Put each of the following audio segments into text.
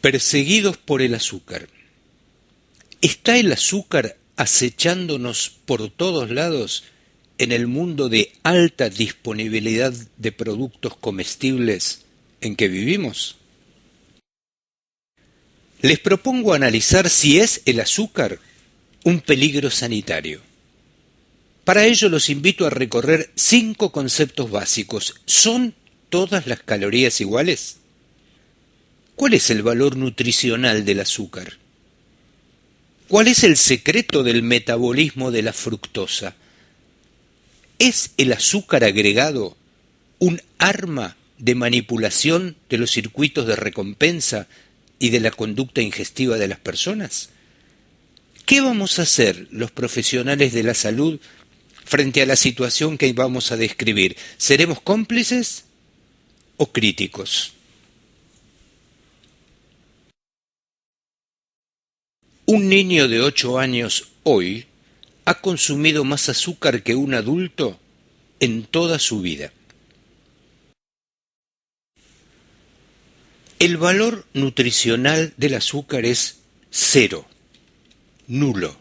Perseguidos por el azúcar. ¿Está el azúcar acechándonos por todos lados en el mundo de alta disponibilidad de productos comestibles en que vivimos? Les propongo analizar si es el azúcar un peligro sanitario. Para ello los invito a recorrer 5 conceptos básicos. ¿Son todas las calorías iguales? ¿Cuál es el valor nutricional del azúcar? ¿Cuál es el secreto del metabolismo de la fructosa? ¿Es el azúcar agregado un arma de manipulación de los circuitos de recompensa y de la conducta ingestiva de las personas? ¿Qué vamos a hacer los profesionales de la salud frente a la situación que vamos a describir? ¿Seremos cómplices o críticos? Un niño de 8 años hoy ha consumido más azúcar que un adulto en toda su vida. El valor nutricional del azúcar es 0, nulo.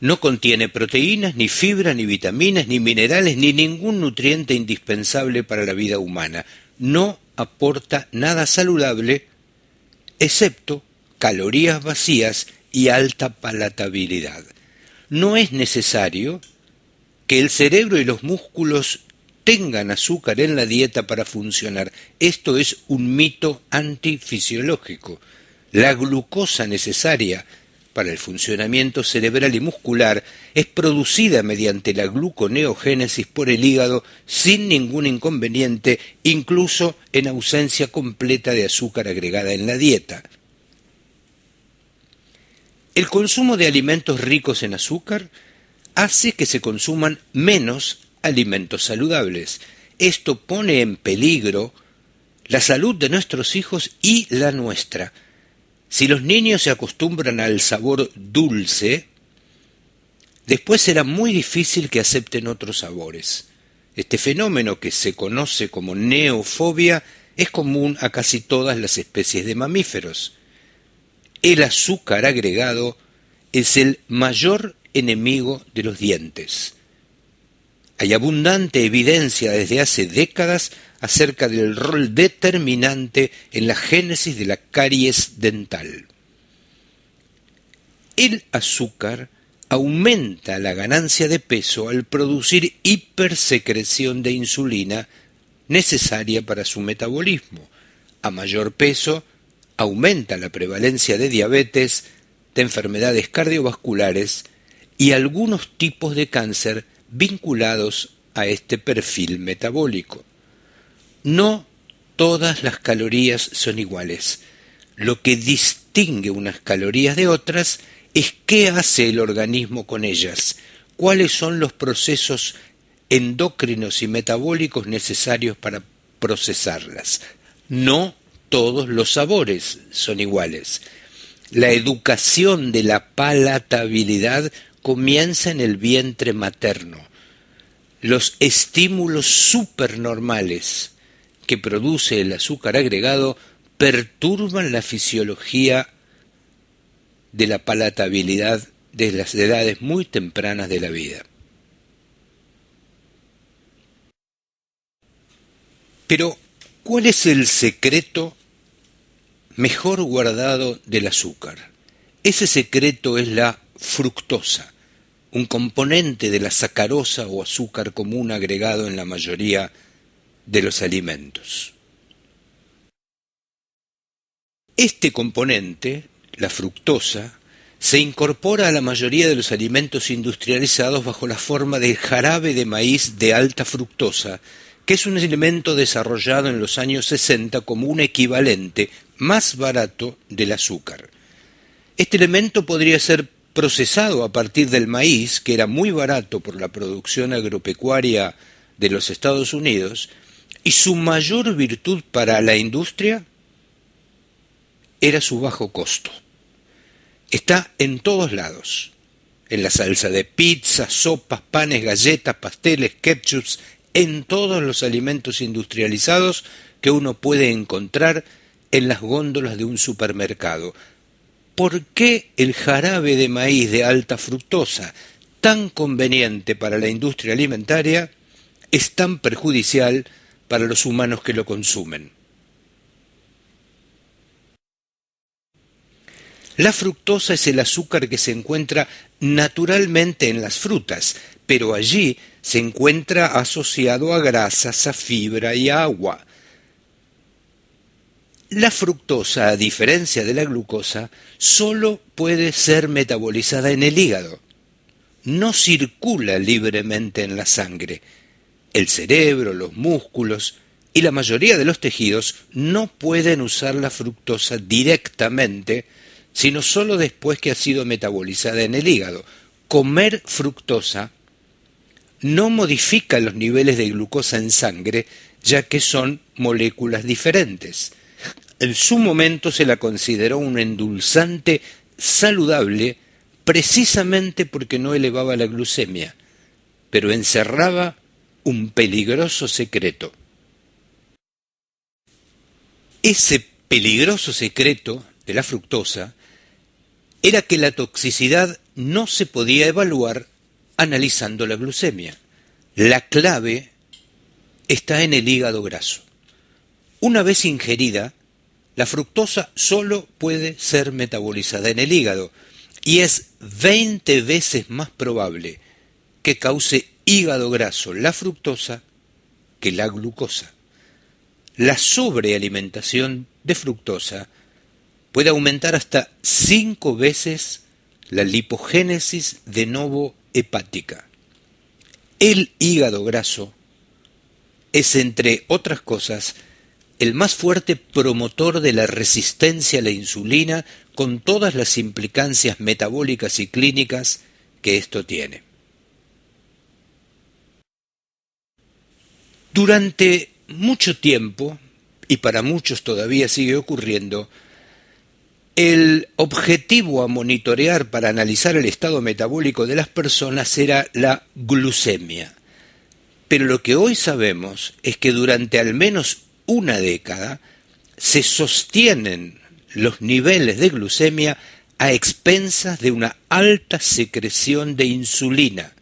No contiene proteínas, ni fibra, ni vitaminas, ni minerales, ni ningún nutriente indispensable para la vida humana. No aporta nada saludable, excepto calorías vacías y alta palatabilidad. No es necesario que el cerebro y los músculos tengan azúcar en la dieta para funcionar. Esto es un mito antifisiológico. La glucosa necesaria para el funcionamiento cerebral y muscular es producida mediante la gluconeogénesis por el hígado sin ningún inconveniente, incluso en ausencia completa de azúcar agregada en la dieta. El consumo de alimentos ricos en azúcar hace que se consuman menos alimentos saludables. Esto pone en peligro la salud de nuestros hijos y la nuestra. Si los niños se acostumbran al sabor dulce, después será muy difícil que acepten otros sabores. Este fenómeno, que se conoce como neofobia, es común a casi todas las especies de mamíferos. El azúcar agregado es el mayor enemigo de los dientes. Hay abundante evidencia desde hace décadas acerca del rol determinante en la génesis de la caries dental. El azúcar aumenta la ganancia de peso al producir hipersecreción de insulina necesaria para su metabolismo. A mayor peso, aumenta la prevalencia de diabetes, de enfermedades cardiovasculares y algunos tipos de cáncer vinculados a este perfil metabólico. No todas las calorías son iguales. Lo que distingue unas calorías de otras es qué hace el organismo con ellas, cuáles son los procesos endocrinos y metabólicos necesarios para procesarlas. No todos los sabores son iguales. La educación de la palatabilidad comienza en el vientre materno. Los estímulos supernormales que produce el azúcar agregado perturban la fisiología de la palatabilidad desde las edades muy tempranas de la vida. Pero, ¿cuál es el secreto mejor guardado del azúcar? Ese secreto es la fructosa, un componente de la sacarosa o azúcar común agregado en la mayoría de los alimentos. Este componente, la fructosa, se incorpora a la mayoría de los alimentos industrializados bajo la forma de jarabe de maíz de alta fructosa, que es un elemento desarrollado en los años 60 como un equivalente más barato del azúcar. Este elemento podría ser procesado a partir del maíz, que era muy barato por la producción agropecuaria de los Estados Unidos, y su mayor virtud para la industria era su bajo costo. Está en todos lados, en la salsa de pizza, sopas, panes, galletas, pasteles, ketchups, en todos los alimentos industrializados que uno puede encontrar en las góndolas de un supermercado. ¿Por qué el jarabe de maíz de alta fructosa, tan conveniente para la industria alimentaria, es tan perjudicial para los humanos que lo consumen? La fructosa es el azúcar que se encuentra naturalmente en las frutas, pero allí se encuentra asociado a grasas, a fibra y a agua. La fructosa, a diferencia de la glucosa, solo puede ser metabolizada en el hígado. No circula libremente en la sangre. El cerebro, los músculos y la mayoría de los tejidos no pueden usar la fructosa directamente, sino solo después que ha sido metabolizada en el hígado. Comer fructosa no modifica los niveles de glucosa en sangre, ya que son moléculas diferentes. En su momento se la consideró un endulzante saludable precisamente porque no elevaba la glucemia, pero encerraba un peligroso secreto. Ese peligroso secreto de la fructosa era que la toxicidad no se podía evaluar analizando la glucemia. La clave está en el hígado graso. Una vez ingerida, la fructosa solo puede ser metabolizada en el hígado y es 20 veces más probable que cause hígado graso la fructosa que la glucosa. La sobrealimentación de fructosa puede aumentar hasta 5 veces la lipogénesis de novo hepática. El hígado graso es, entre otras cosas, el más fuerte promotor de la resistencia a la insulina, con todas las implicancias metabólicas y clínicas que esto tiene. Durante mucho tiempo, y para muchos todavía sigue ocurriendo, el objetivo a monitorear para analizar el estado metabólico de las personas era la glucemia. Pero lo que hoy sabemos es que durante al menos una década se sostienen los niveles de glucemia a expensas de una alta secreción de insulina.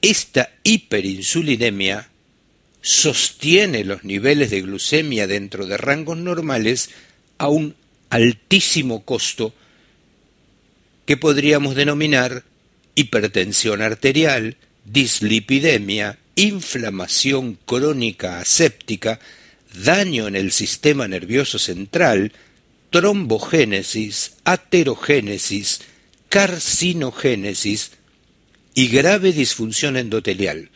Esta hiperinsulinemia sostiene los niveles de glucemia dentro de rangos normales a un altísimo costo que podríamos denominar hipertensión arterial, dislipidemia, inflamación crónica aséptica, daño en el sistema nervioso central, trombogénesis, aterogénesis, carcinogénesis y grave disfunción endotelial.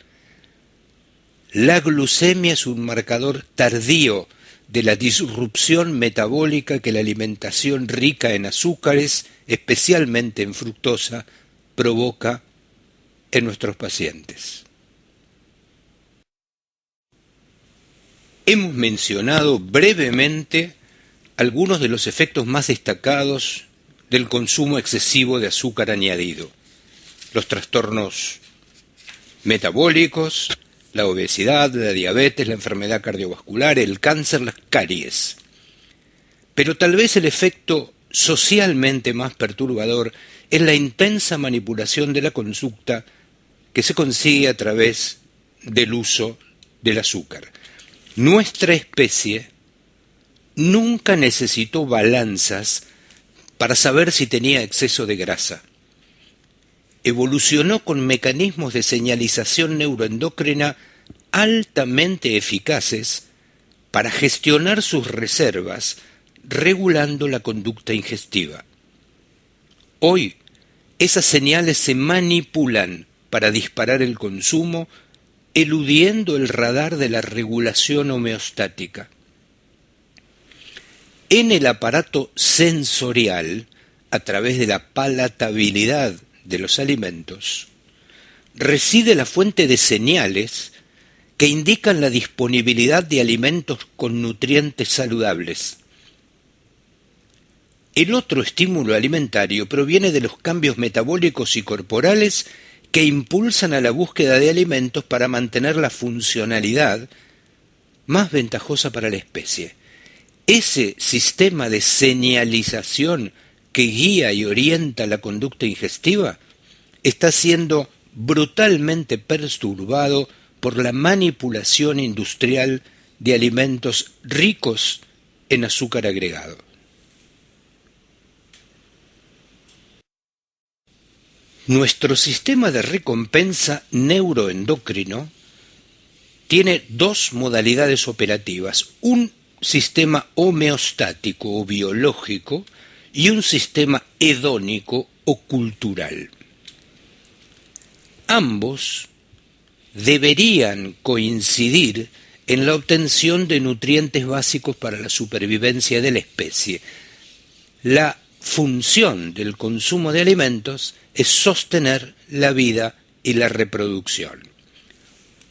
La glucemia es un marcador tardío de la disrupción metabólica que la alimentación rica en azúcares, especialmente en fructosa, provoca en nuestros pacientes. Hemos mencionado brevemente algunos de los efectos más destacados del consumo excesivo de azúcar añadido: los trastornos metabólicos, la obesidad, la diabetes, la enfermedad cardiovascular, el cáncer, las caries. Pero tal vez el efecto socialmente más perturbador es la intensa manipulación de la conducta que se consigue a través del uso del azúcar. Nuestra especie nunca necesitó balanzas para saber si tenía exceso de grasa. Evolucionó con mecanismos de señalización neuroendocrina altamente eficaces para gestionar sus reservas, regulando la conducta ingestiva. Hoy, esas señales se manipulan para disparar el consumo, eludiendo el radar de la regulación homeostática. En el aparato sensorial, a través de la palatabilidad de los alimentos, reside la fuente de señales que indican la disponibilidad de alimentos con nutrientes saludables. El otro estímulo alimentario proviene de los cambios metabólicos y corporales que impulsan a la búsqueda de alimentos para mantener la funcionalidad más ventajosa para la especie. ese sistema de señalización que guía y orienta la conducta ingestiva está siendo brutalmente perturbado por la manipulación industrial de alimentos ricos en azúcar agregado. Nuestro sistema de recompensa neuroendocrino tiene dos modalidades operativas, un sistema homeostático o biológico y un sistema hedónico o cultural. Ambos deberían coincidir en la obtención de nutrientes básicos para la supervivencia de la especie. La función del consumo de alimentos es sostener la vida y la reproducción.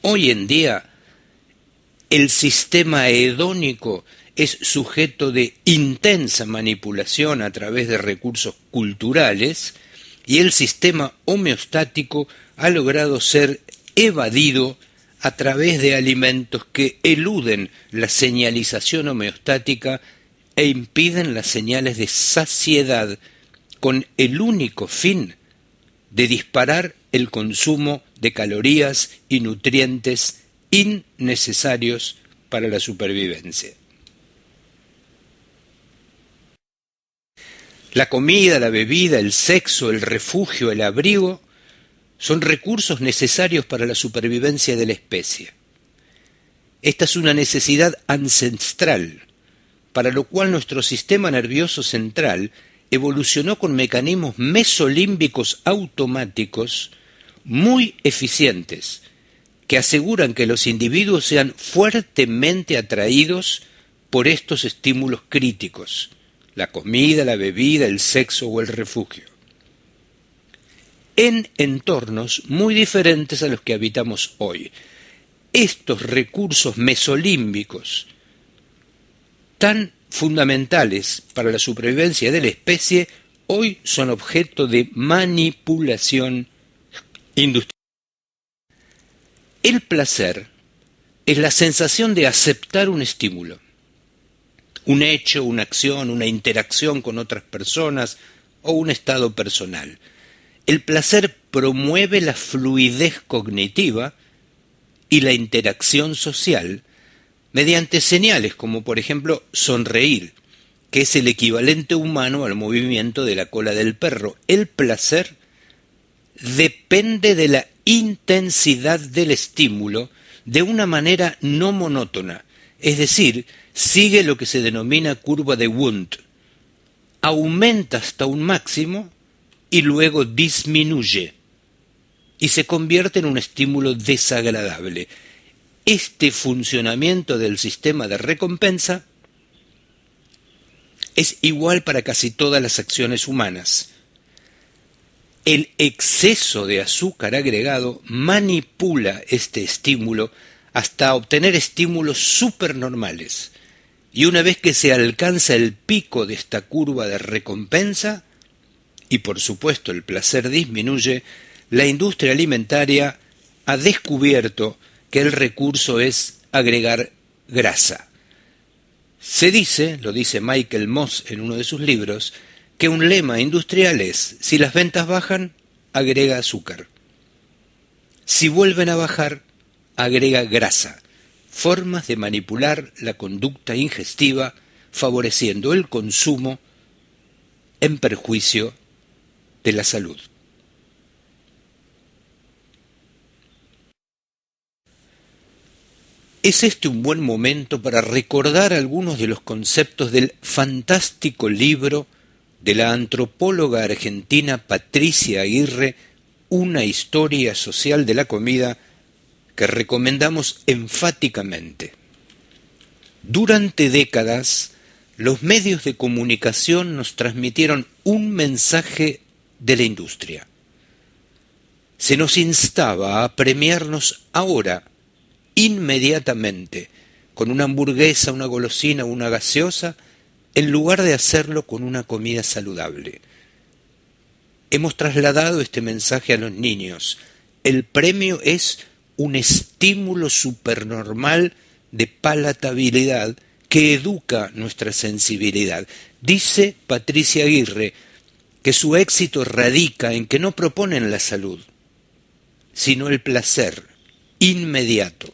Hoy en día, el sistema hedónico es sujeto de intensa manipulación a través de recursos culturales y el sistema homeostático ha logrado ser evadido a través de alimentos que eluden la señalización homeostática e impiden las señales de saciedad con el único fin de disparar el consumo de calorías y nutrientes innecesarios para la supervivencia. La comida, la bebida, el sexo, el refugio, el abrigo son recursos necesarios para la supervivencia de la especie. Esta es una necesidad ancestral, para lo cual nuestro sistema nervioso central evolucionó con mecanismos mesolímbicos automáticos muy eficientes, que aseguran que los individuos sean fuertemente atraídos por estos estímulos críticos, la comida, la bebida, el sexo o el refugio, en entornos muy diferentes a los que habitamos hoy. Estos recursos mesolímbicos, tan fundamentales para la supervivencia de la especie, hoy son objeto de manipulación industrial. El placer es la sensación de aceptar un estímulo, un hecho, una acción, una interacción con otras personas o un estado personal. El placer promueve la fluidez cognitiva y la interacción social mediante señales como, por ejemplo, sonreír, que es el equivalente humano al movimiento de la cola del perro. El placer depende de la intensidad del estímulo de una manera no monótona, es decir, sigue lo que se denomina curva de Wundt. Aumenta hasta un máximo y luego disminuye y se convierte en un estímulo desagradable. Este funcionamiento del sistema de recompensa es igual para casi todas las acciones humanas. El exceso de azúcar agregado manipula este estímulo hasta obtener estímulos supernormales. Y una vez que se alcanza el pico de esta curva de recompensa, y por supuesto el placer disminuye, la industria alimentaria ha descubierto que el recurso es agregar grasa. Se dice, lo dice Michael Moss en uno de sus libros, que un lema industrial es: si las ventas bajan, agrega azúcar. Si vuelven a bajar, agrega grasa. Formas de manipular la conducta ingestiva, favoreciendo el consumo en perjuicio de la salud. ¿Es este un buen momento para recordar algunos de los conceptos del fantástico libro de la antropóloga argentina Patricia Aguirre, Una historia social de la comida, que recomendamos enfáticamente? Durante décadas, los medios de comunicación nos transmitieron un mensaje de la industria. Se nos instaba a premiarnos ahora, inmediatamente, con una hamburguesa, una golosina o una gaseosa, en lugar de hacerlo con una comida saludable. Hemos trasladado este mensaje a los niños. El premio es un estímulo supernormal de palatabilidad que educa nuestra sensibilidad. Dice Patricia Aguirre que su éxito radica en que no proponen la salud, sino el placer inmediato.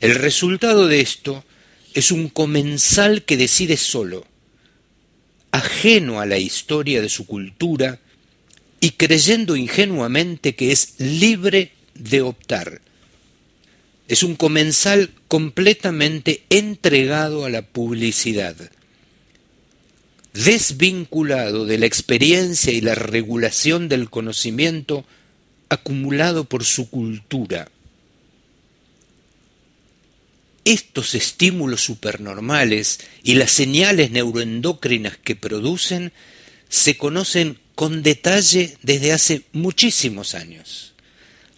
El resultado de esto es un comensal que decide solo, ajeno a la historia de su cultura y creyendo ingenuamente que es libre de optar. Es un comensal completamente entregado a la publicidad, desvinculado de la experiencia y la regulación del conocimiento acumulado por su cultura. Estos estímulos supernormales y las señales neuroendocrinas que producen se conocen con detalle desde hace muchísimos años.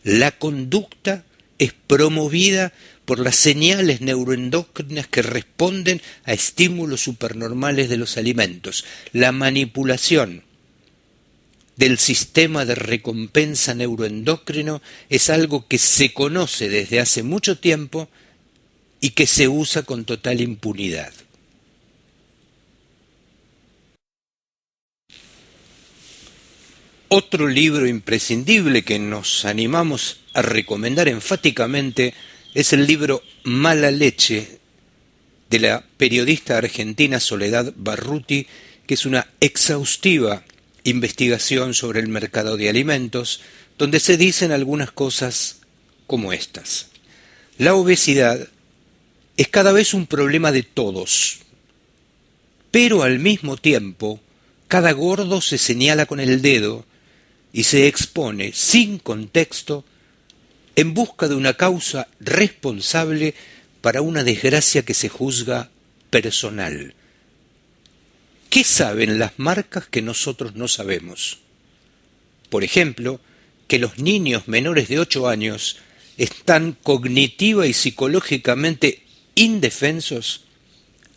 La conducta es promovida por las señales neuroendocrinas que responden a estímulos supernormales de los alimentos. La manipulación del sistema de recompensa neuroendocrino es algo que se conoce desde hace mucho tiempo y que se usa con total impunidad. Otro libro imprescindible que nos animamos a recomendar enfáticamente es el libro Mala Leche, de la periodista argentina Soledad Barruti, que es una exhaustiva investigación sobre el mercado de alimentos, donde se dicen algunas cosas como estas. La obesidad es cada vez un problema de todos, pero al mismo tiempo cada gordo se señala con el dedo y se expone sin contexto en busca de una causa responsable para una desgracia que se juzga personal. ¿Qué saben las marcas que nosotros no sabemos? Por ejemplo, que los niños menores de 8 años están cognitiva y psicológicamente indefensos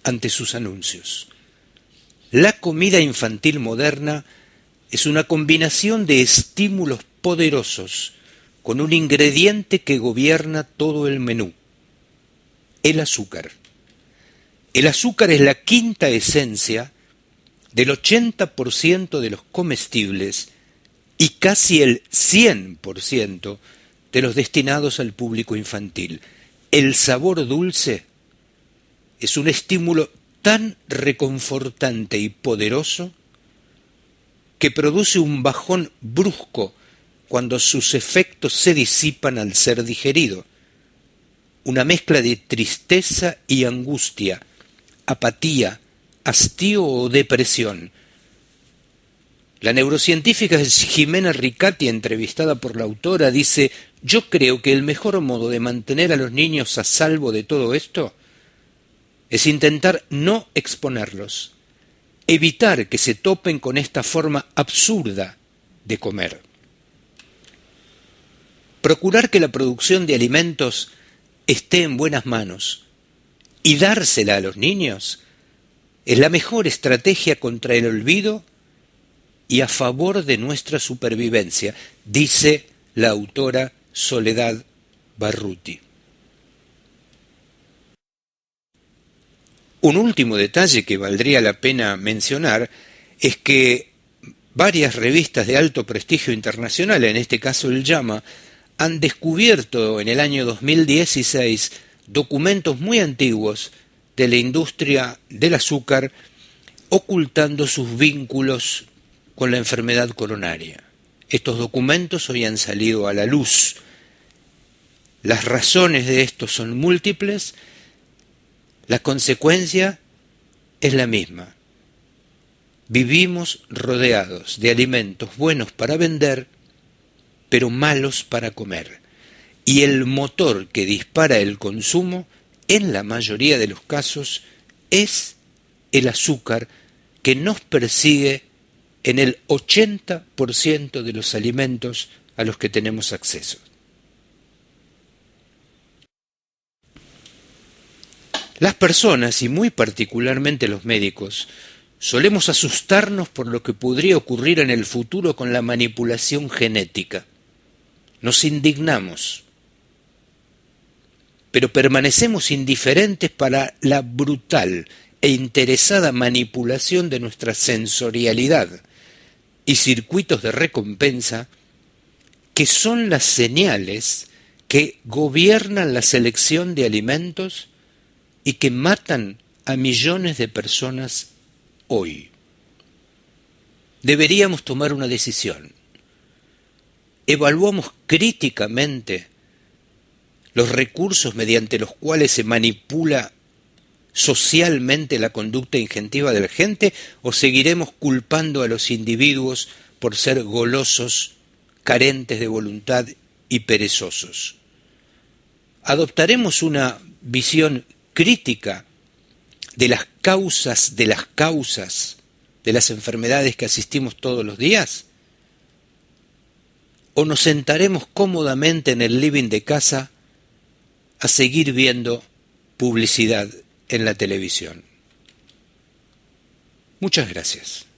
ante sus anuncios. La comida infantil moderna es una combinación de estímulos poderosos con un ingrediente que gobierna todo el menú: el azúcar. El azúcar es la quinta esencia del 80% de los comestibles y casi el 100% de los destinados al público infantil. El sabor dulce es un estímulo tan reconfortante y poderoso que produce un bajón brusco cuando sus efectos se disipan al ser digerido. Una mezcla de tristeza y angustia, apatía, hastío o depresión. La neurocientífica Jimena Ricati, entrevistada por la autora, dice: yo creo que el mejor modo de mantener a los niños a salvo de todo esto es intentar no exponerlos, evitar que se topen con esta forma absurda de comer. Procurar que la producción de alimentos esté en buenas manos y dársela a los niños es la mejor estrategia contra el olvido y a favor de nuestra supervivencia, dice la autora Soledad Barruti. Un último detalle que valdría la pena mencionar es que varias revistas de alto prestigio internacional, en este caso el JAMA, han descubierto en el año 2016 documentos muy antiguos de la industria del azúcar ocultando sus vínculos con la enfermedad coronaria. Estos documentos hoy han salido a la luz. Las razones de esto son múltiples. La consecuencia es la misma. Vivimos rodeados de alimentos buenos para vender, pero malos para comer. Y el motor que dispara el consumo, en la mayoría de los casos, es el azúcar que nos persigue en el 80% de los alimentos a los que tenemos acceso. Las personas, y muy particularmente los médicos, solemos asustarnos por lo que podría ocurrir en el futuro con la manipulación genética. Nos indignamos. pero permanecemos indiferentes para la brutal e interesada manipulación de nuestra sensorialidad y circuitos de recompensa que son las señales que gobiernan la selección de alimentos y que matan a millones de personas hoy. Deberíamos tomar una decisión. Evaluamos críticamente los recursos mediante los cuales se manipula socialmente la conducta ingentiva de la gente, o seguiremos culpando a los individuos por ser golosos, carentes de voluntad y perezosos. ¿Adoptaremos una visión crítica de las causas de las enfermedades que asistimos todos los días? ¿O nos sentaremos cómodamente en el living de casa a seguir viendo publicidad en la televisión? Muchas gracias.